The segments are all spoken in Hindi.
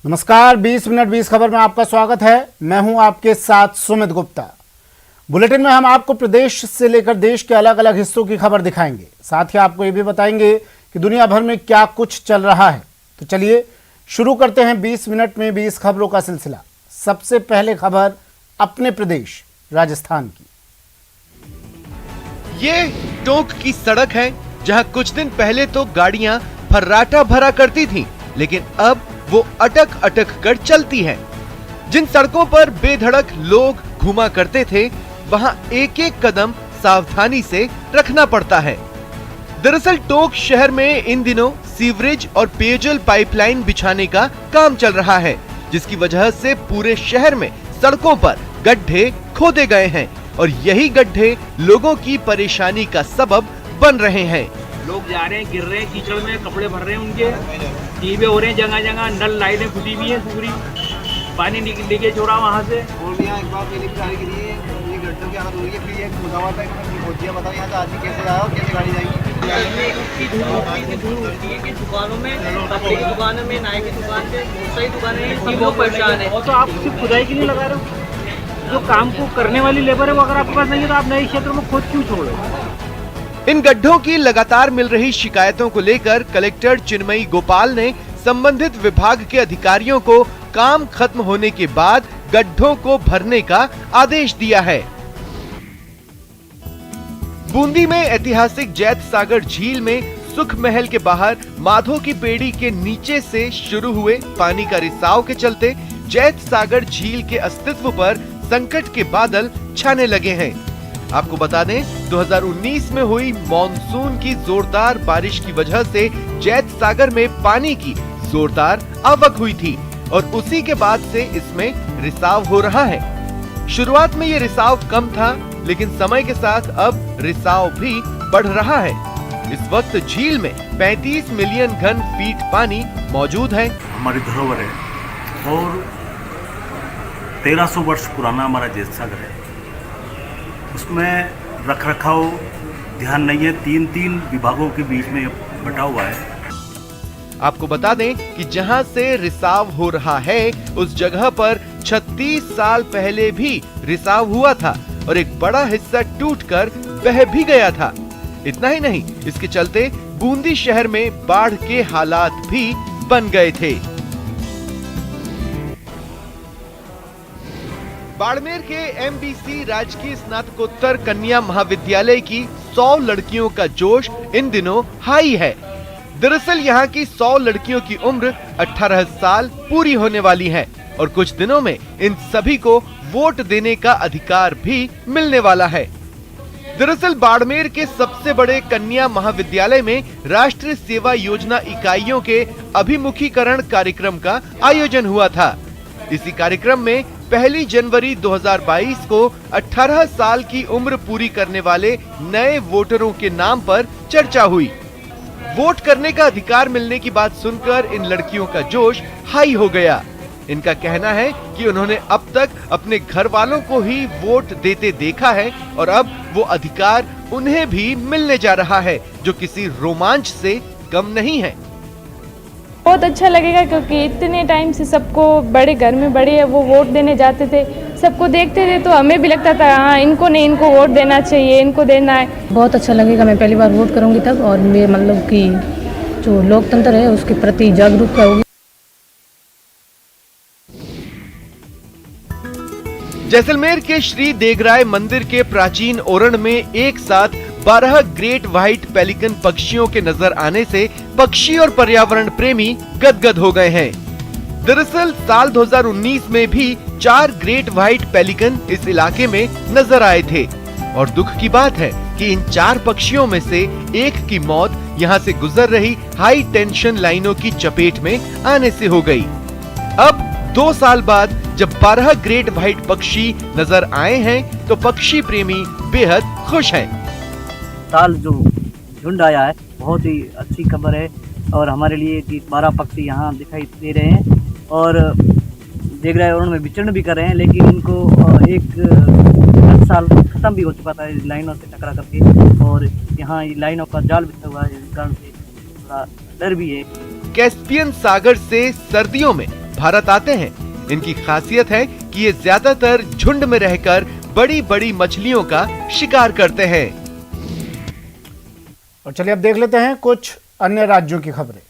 नमस्कार, 20 मिनट 20 खबर में आपका स्वागत है। मैं हूं आपके साथ सुमित गुप्ता। बुलेटिन में हम आपको प्रदेश से लेकर देश के अलग अलग हिस्सों की खबर दिखाएंगे। साथ ही आपको ये भी बताएंगे कि दुनिया भर में क्या कुछ चल रहा है। तो चलिए शुरू करते हैं 20 मिनट में 20 खबरों का सिलसिला। सबसे पहले खबर अपने प्रदेश राजस्थान की। ये टोंक की सड़क है जहां कुछ दिन पहले तो गाड़ियां फर्राटा भरा करती थीं, लेकिन अब वो अटक अटक कर चलती हैं। जिन सड़कों पर बेधड़क लोग घुमा करते थे, वहां एक एक कदम सावधानी से रखना पड़ता है। दरअसल टोंक शहर में इन दिनों सीवरेज और पेयजल पाइपलाइन बिछाने का काम चल रहा है, जिसकी वजह से पूरे शहर में सड़कों पर गड्ढे खोदे गए हैं और यही गड्ढे लोगों की परेशानी का सबब बन रहे हैं। लोग जा रहे हैं, गिर रहे हैं, कीचड़ में कपड़े भर रहे हैं, उनके टीबे हो रहे हैं, जगह जगह नल लाइटें फूटी हुई हैं, पूरी पानी लीकेज हो रहा वहाँ से। एक बार पहले बिछाने के लिए ये गड्ढों की हालत हो रही है। फिर ये खुदा हुआ था, इसमें बताओ यहाँ से आदमी कैसे आया और कैसे गाड़ी जाएगी। दुकानों में, कपड़े की दुकान में, नाई की दुकान पे बहुत सारी दुकानें हैं, बहुत परेशान है। और तो आप सिर्फ खुदाई के लिए लगा रहे हो, जो काम को करने वाली लेबर है वो अगर आपके पास नहीं है तो आप नए क्षेत्र में खोद क्यों छोड़ रहे हो? इन गड्ढों की लगातार मिल रही शिकायतों को लेकर कलेक्टर चिन्मयी गोपाल ने संबंधित विभाग के अधिकारियों को काम खत्म होने के बाद गड्ढों को भरने का आदेश दिया है। बूंदी में ऐतिहासिक जैत सागर झील में सुख महल के बाहर माधो की पेड़ी के नीचे से शुरू हुए पानी का रिसाव के चलते जैत सागर झील के अस्तित्व पर संकट के बादल छाने लगे हैं। आपको बता दें, 2019 में हुई मॉनसून की जोरदार बारिश की वजह से जैत सागर में पानी की जोरदार आवक हुई थी और उसी के बाद से इसमें रिसाव हो रहा है। शुरुआत में ये रिसाव कम था, लेकिन समय के साथ अब रिसाव भी बढ़ रहा है। इस वक्त झील में 35 मिलियन घन फीट पानी मौजूद है। हमारी धरोहर है और 1300 वर्ष पुराना हमारा जैत सागर है। उसमें रख रखाव ध्यान नहीं है, तीन विभागों के बीच में बटा हुआ है। आपको बता दें कि जहां से रिसाव हो रहा है उस जगह पर 36 साल पहले भी रिसाव हुआ था और एक बड़ा हिस्सा टूटकर बह भी गया था। इतना ही नहीं, इसके चलते बूंदी शहर में बाढ़ के हालात भी बन गए थे। बाड़मेर के एमबीसी राजकीय स्नातकोत्तर कन्या महाविद्यालय की 100 लड़कियों का जोश इन दिनों हाई है। दरअसल यहाँ की 100 लड़कियों की उम्र 18 साल पूरी होने वाली है और कुछ दिनों में इन सभी को वोट देने का अधिकार भी मिलने वाला है। दरअसल बाड़मेर के सबसे बड़े कन्या महाविद्यालय में राष्ट्रीय सेवा योजना इकाइयों के अभिमुखीकरण कार्यक्रम का आयोजन हुआ था। इसी कार्यक्रम में 1 जनवरी 2022 को 18 साल की उम्र पूरी करने वाले नए वोटरों के नाम पर चर्चा हुई। वोट करने का अधिकार मिलने की बात सुनकर इन लड़कियों का जोश हाई हो गया। इनका कहना है कि उन्होंने अब तक अपने घर वालों को ही वोट देते देखा है और अब वो अधिकार उन्हें भी मिलने जा रहा है, जो किसी रोमांच से कम नहीं है। बहुत अच्छा लगेगा क्योंकि इतने टाइम से सबको बड़े घर में बड़े वो वोट देने जाते थे, सबको देखते थे तो हमें भी लगता था हाँ इनको नहीं, इनको वोट देना चाहिए, इनको देना है। बहुत अच्छा लगेगा, मैं पहली बार वोट करूंगी तब और मैं मतलब कि जो लोकतंत्र है उसके प्रति जागरूक होगी। जैसलमेर के श्री देगराय मंदिर के प्राचीन ओरण में एक साथ 12 ग्रेट व्हाइट पेलिकन पक्षियों के नजर आने से पक्षी और पर्यावरण प्रेमी गदगद हो गए हैं। दरअसल साल 2019 में भी 4 ग्रेट व्हाइट पेलिकन इस इलाके में नजर आए थे और दुख की बात है कि इन 4 पक्षियों में से एक की मौत यहां से गुजर रही हाई टेंशन लाइनों की चपेट में आने से हो गई। अब 2 साल बाद जब 12 ग्रेट व्हाइट पक्षी नजर आए हैं तो पक्षी प्रेमी बेहद खुश हैं। साल जो झुंड आया है बहुत ही अच्छी खबर है और हमारे लिए कि 12 पक्षी यहाँ दिखाई दे रहे हैं और देख रहे हैं उन्होंने विचरण भी कर रहे हैं, लेकिन इनको एक साल खत्म भी हो चुका था लाइनों से टकरा करके और यहाँ लाइनों का जाल बिछा हुआ है, इस कारण से थोड़ा डर भी है। कैस्पियन सागर से सर्दियों में भारत आते हैं। इनकी खासियत है कि ये ज्यादातर झुंड में रहकर बड़ी बड़ी मछलियों का शिकार करते हैं। और चलिए अब देख लेते हैं कुछ अन्य राज्यों की खबरें।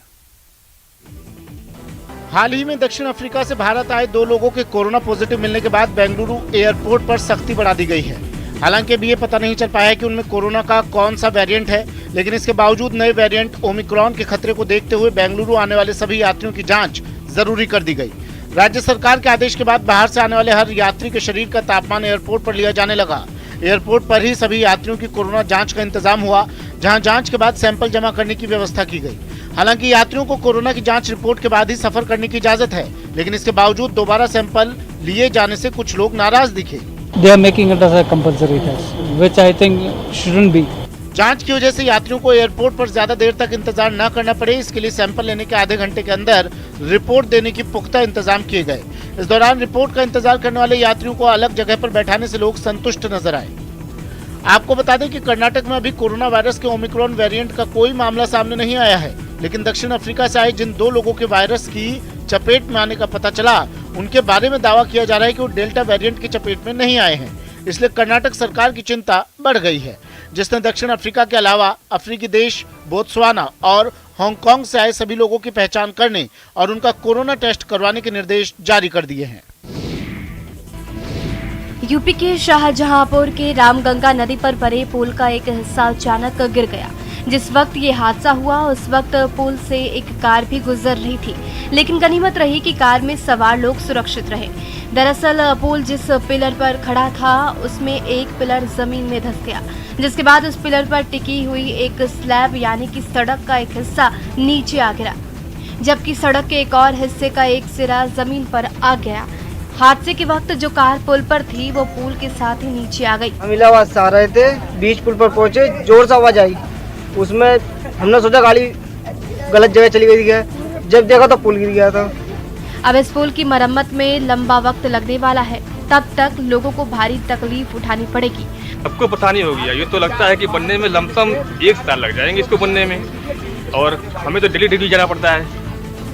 हाल ही में दक्षिण अफ्रीका से भारत आए 2 लोगों के कोरोना पॉजिटिव मिलने के बाद बेंगलुरु एयरपोर्ट पर सख्ती बढ़ा दी गई है। हालांकि अभी ये पता नहीं चल पाया है कि उनमें कोरोना का कौन सा वेरिएंट है, लेकिन इसके बावजूद नए वेरिएंट ओमिक्रॉन के खतरे को देखते हुए बेंगलुरु आने वाले सभी यात्रियों की जांच जरूरी कर दी गई। राज्य सरकार के आदेश के बाद बाहर से आने वाले हर यात्री के शरीर का तापमान एयरपोर्ट पर लिया जाने लगा। एयरपोर्ट पर ही सभी यात्रियों की कोरोना जांच का इंतजाम हुआ, जहां जांच के बाद सैंपल जमा करने की व्यवस्था की गई। हालांकि यात्रियों को कोरोना की जांच रिपोर्ट के बाद ही सफर करने की इजाजत है, लेकिन इसके बावजूद दोबारा सैंपल लिए जाने से कुछ लोग नाराज दिखे। They are making it as a compulsory test, which I think shouldn't be. जांच की वजह से यात्रियों को एयरपोर्ट पर ज्यादा देर तक इंतजार न करना पड़े, इसके लिए सैंपल लेने के आधे घंटे के अंदर रिपोर्ट देने की पुख्ता इंतजाम किए गए। इस दौरान रिपोर्ट का इंतजार करने वाले यात्रियों को अलग जगह पर बैठाने से लोग संतुष्ट नजर आए। आपको बता दें कि कर्नाटक में अभी कोरोना वायरस के ओमिक्रॉन वेरिएंट का कोई मामला सामने नहीं आया है, लेकिन दक्षिण अफ्रीका से आए जिन 2 लोगों के वायरस की चपेट में आने का पता चला, उनके बारे में दावा किया जा रहा है कि वो डेल्टा वेरिएंट की चपेट में नहीं आए हैं। इसलिए कर्नाटक सरकार की चिंता बढ़ गई है, जिसने दक्षिण अफ्रीका के अलावा अफ्रीकी देश बोत्सवाना और हांगकांग से आए सभी लोगों की पहचान करने और उनका कोरोना टेस्ट करवाने के निर्देश जारी कर दिए हैं। यूपी के शाहजहांपुर के रामगंगा नदी पर बने पुल का एक हिस्सा अचानक गिर गया। जिस वक्त ये हादसा हुआ उस वक्त पुल से एक कार भी गुजर रही थी, लेकिन गनीमत रही कि कार में सवार लोग सुरक्षित रहे। दरअसल पुल जिस पिलर पर खड़ा था उसमें एक पिलर जमीन में धंस गया, जिसके बाद उस पिलर पर टिकी हुई एक स्लैब यानी कि सड़क का एक हिस्सा नीचे आ गिरा, जबकि सड़क के एक और हिस्से का एक सिरा जमीन पर आ गया। हादसे के वक्त जो कार पुल पर थी वो पुल के साथ ही नीचे आ गई। हम इलाहाबाद से आ रहे थे, बीच पुल पर पहुंचे, जोर से आवाज आई। उसमें हमने सोचा गाड़ी गलत जगह चली गई है, जब देखा तो पुल गिर गया था। अब इस पुल की मरम्मत में लंबा वक्त लगने वाला है, तब तक लोगों को भारी तकलीफ उठानी पड़ेगी। सबको पता नहीं हो गया, ये तो लगता है कि बनने में लमसम 1 साल लग जाएंगे इसको बनने में, और हमें तो डेली जाना पड़ता है।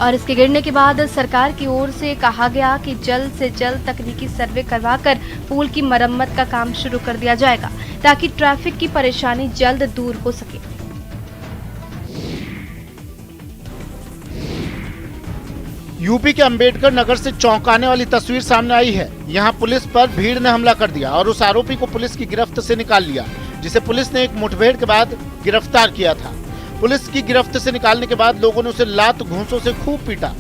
और इसके गिरने के बाद सरकार की ओर से कहा गया कि जल्द से जल्द तकनीकी सर्वे करवाकर पुल की मरम्मत का काम शुरू कर दिया जाएगा, ताकि ट्रैफिक की परेशानी जल्द दूर हो सके। यूपी के अंबेडकर नगर से चौंकाने वाली तस्वीर सामने आई है। यहाँ पुलिस पर भीड़ ने हमला कर दिया और उस आरोपी को पुलिस की गिरफ्त से निकाल लिया, जिसे पुलिस ने एक मुठभेड़ के बाद गिरफ्तार किया था। पुलिस की गिरफ्त से निकालने के बाद लोगों ने उसे लात घूंसों से खूब पीटा।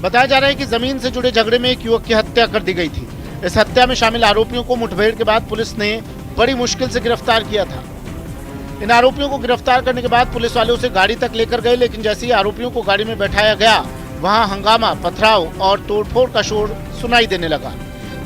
बताया जा रहा है कि जमीन से जुड़े झगड़े में एक युवक की हत्या कर दी गई थी। इस हत्या में शामिल आरोपियों को मुठभेड़ के बाद पुलिस ने बड़ी मुश्किल से गिरफ्तार किया था। इन आरोपियों को गिरफ्तार करने के बाद पुलिस वाले उसे गाड़ी तक लेकर गए, लेकिन जैसे ही आरोपियों को गाड़ी में बैठाया गया, वहां हंगामा, पथराव और तोड़फोड़ का शोर सुनाई देने लगा।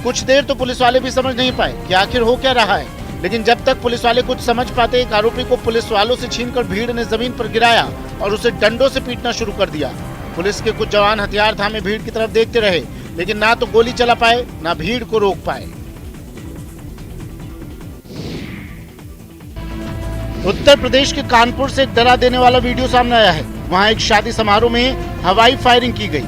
कुछ देर तो पुलिस वाले भी समझ नहीं पाए कि आखिर हो क्या रहा है, लेकिन जब तक पुलिस वाले कुछ समझ पाते, एक आरोपी को पुलिस वालों से छीनकर भीड़ ने जमीन पर गिराया और उसे डंडों से पीटना शुरू कर दिया। पुलिस के कुछ जवान हथियार थामे भीड़ की तरफ देखते रहे, लेकिन ना तो गोली चला पाए ना भीड़ को रोक पाए। उत्तर प्रदेश के कानपुर से एक डरा देने वाला वीडियो सामने आया है। वहां एक शादी समारोह में हवाई फायरिंग की गई।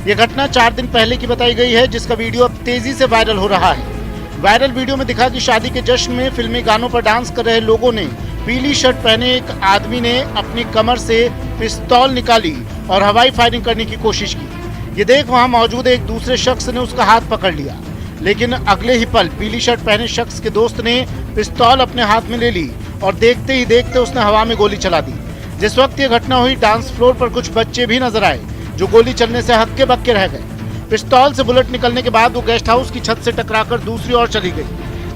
ये घटना 4 दिन पहले की बताई गई है, जिसका वीडियो अब तेजी से वायरल हो रहा है। वायरल वीडियो में दिखा कि शादी के जश्न में फिल्मी गानों पर डांस कर रहे लोगों ने पीली शर्ट पहने एक आदमी ने अपनी कमर से पिस्तौल निकाली और हवाई फायरिंग करने की कोशिश की। ये देख वहां मौजूद एक दूसरे शख्स ने उसका हाथ पकड़ लिया, लेकिन अगले ही पल पीली शर्ट पहने शख्स के दोस्त ने पिस्तौल अपने हाथ में ले ली और देखते ही देखते उसने हवा में गोली चला दी। जिस वक्त ये घटना हुई, डांस फ्लोर पर कुछ बच्चे भी नजर आए जो गोली चलने से हक्के बक्के रह गए। पिस्तौल से बुलेट निकलने के बाद वो गेस्ट हाउस की छत से टकराकर दूसरी ओर चली गई।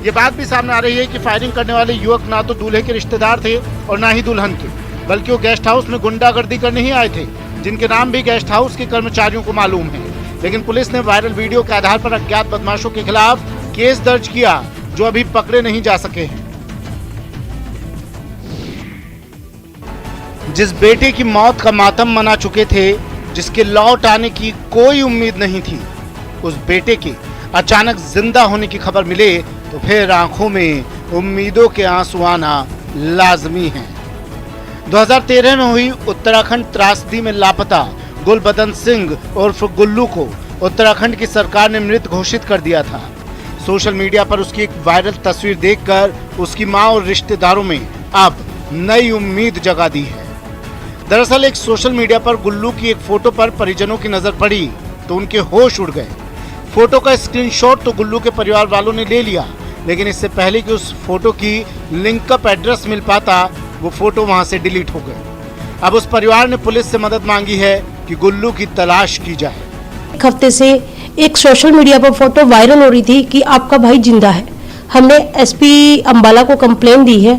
ये बात भी सामने आ रही है कि फायरिंग करने वाले युवक ना तो दूल्हे के रिश्तेदार थे और ना ही दुल्हन के, बल्कि वो गेस्ट हाउस में गुंडागर्दी करने ही आए थे, जिनके नाम भी गेस्ट हाउस के कर्मचारियों को मालूम है। लेकिन पुलिस ने वायरल वीडियो के आधार पर अज्ञात बदमाशों के खिलाफ केस दर्ज किया, जो अभी पकड़े नहीं जा सके हैं। जिस बेटे की मौत का मातम मना चुके थे, जिसके लौट आने की कोई उम्मीद नहीं थी, उस बेटे के अचानक जिंदा होने की खबर मिले तो फिर आंखों में उम्मीदों के आंसू आना लाजमी है। 2013 में हुई उत्तराखंड त्रासदी में लापता गुलबदन सिंह उर्फ गुल्लू को उत्तराखंड की सरकार ने मृत घोषित कर दिया था। सोशल मीडिया पर उसकी एक वायरल तस्वीर देखकर उसकी मां और रिश्तेदारों में अब नई उम्मीद जगा दी है। दरअसल एक सोशल मीडिया पर गुल्लू की एक फोटो पर परिजनों की नजर पड़ी तो उनके होश उड़ गए। फोटो का स्क्रीनशॉट तो गुल्लू के परिवार वालों ने ले लिया, लेकिन इससे पहले कि उस फोटो की लिंकअप एड्रेस मिल पाता वो फोटो वहां से डिलीट हो गए। अब उस परिवार ने पुलिस से मदद मांगी है कि गुल्लू की तलाश की जाए। एक हफ्ते से एक सोशल मीडिया पर फोटो वायरल हो रही थी कि आपका भाई जिंदा है। हमने एसपी अंबाला को कंप्लेन दी है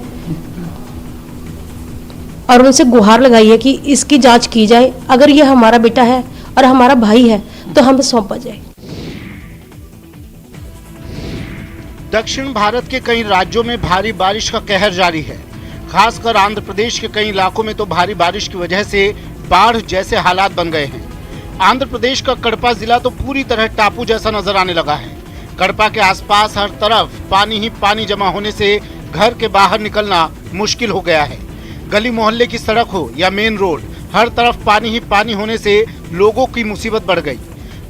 और उनसे गुहार लगाई है कि इसकी जांच की जाए। अगर ये हमारा बेटा है और हमारा भाई है तो हमें सौंपा जाए। दक्षिण भारत के कई राज्यों में भारी बारिश का कहर जारी है। खासकर आंध्र प्रदेश के कई इलाकों में तो भारी बारिश की वजह से बाढ़ जैसे हालात बन गए हैं। आंध्र प्रदेश का कड़पा जिला तो पूरी तरह टापू जैसा नजर आने लगा है। कड़पा के आसपास हर तरफ पानी ही पानी जमा होने से घर के बाहर निकलना मुश्किल हो गया है। गली मोहल्ले की सड़क हो या मेन रोड, हर तरफ पानी ही पानी होने से लोगों की मुसीबत बढ़ गई।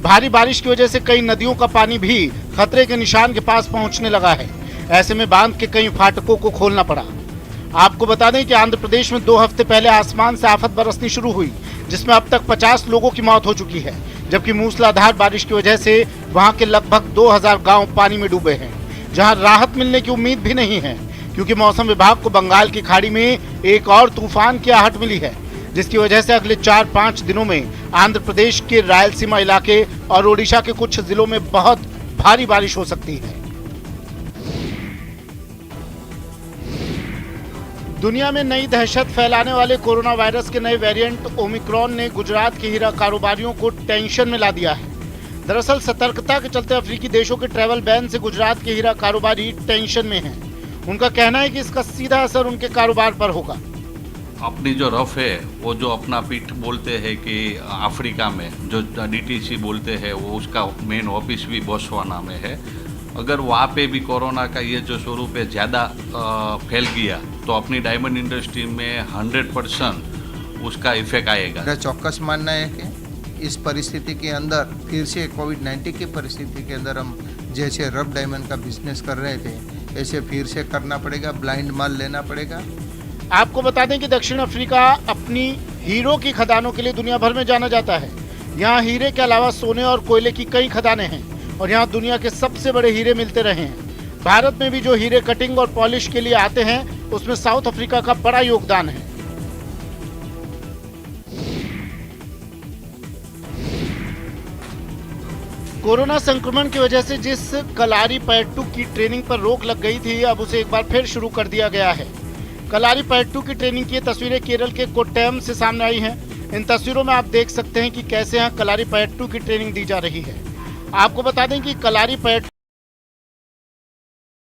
भारी बारिश की वजह से कई नदियों का पानी भी खतरे के निशान के पास पहुंचने लगा है। ऐसे में बांध के कई फाटकों को खोलना पड़ा। आपको बता दें कि आंध्र प्रदेश में 2 हफ्ते पहले आसमान से आफत बरसनी शुरू हुई, जिसमें अब तक 50 लोगों की मौत हो चुकी है, जबकि मूसलाधार बारिश की वजह से वहां के लगभग 2000 गांव पानी में डूबे हैं, जहां राहत मिलने की उम्मीद भी नहीं है, क्योंकि मौसम विभाग को बंगाल की खाड़ी में एक और तूफान की आहट मिली है, जिसकी वजह से अगले 4-5 दिनों में आंध्र प्रदेश के रायलसीमा इलाके और ओडिशा के कुछ जिलों में बहुत भारी बारिश हो सकती है। दुनिया में नई दहशत फैलाने वाले कोरोना वायरस के नए वेरिएंट ओमिक्रॉन ने गुजरात के हीरा कारोबारियों को टेंशन में ला दिया है। दरअसल सतर्कता के चलते अफ्रीकी देशों के ट्रैवल बैन से गुजरात के हीरा कारोबारी टेंशन में हैं। उनका कहना है कि इसका सीधा असर उनके कारोबार पर होगा। अपनी जो रफ है वो जो अपना पीठ बोलते हैं कि अफ्रीका में जो डीटीसी बोलते हैं वो उसका मेन ऑफिस भी बोत्सवाना में है। अगर वहाँ पे भी कोरोना का ये जो स्वरूप है ज़्यादा फैल गया तो अपनी डायमंड इंडस्ट्री में 100% उसका इफेक्ट आएगा। मेरा चौक्कस मानना है कि इस परिस्थिति के अंदर फिर से कोविड-19 की परिस्थिति के अंदर हम जैसे रफ डायमंड का बिजनेस कर रहे थे ऐसे फिर से करना पड़ेगा, ब्लाइंड माल लेना पड़ेगा। आपको बता दें कि दक्षिण अफ्रीका अपनी हीरो की खदानों के लिए दुनिया भर में जाना जाता है। यहाँ हीरे के अलावा सोने और कोयले की कई खदानें हैं और यहाँ दुनिया के सबसे बड़े हीरे मिलते रहे हैं। भारत में भी जो हीरे कटिंग और पॉलिश के लिए आते हैं उसमें साउथ अफ्रीका का बड़ा योगदान है। कोरोना संक्रमण की वजह से जिस कलारीपयट्टू की ट्रेनिंग पर रोक लग गई थी, अब उसे एक बार फिर शुरू कर दिया गया है। कलारीपयट्टू की ट्रेनिंग की तस्वीरें केरल के कोट्टयम से सामने आई हैं। इन तस्वीरों में आप देख सकते हैं कि कैसे यहाँ कलारीपयट्टू की ट्रेनिंग दी जा रही है। आपको बता दें कि कलारीपयट्टू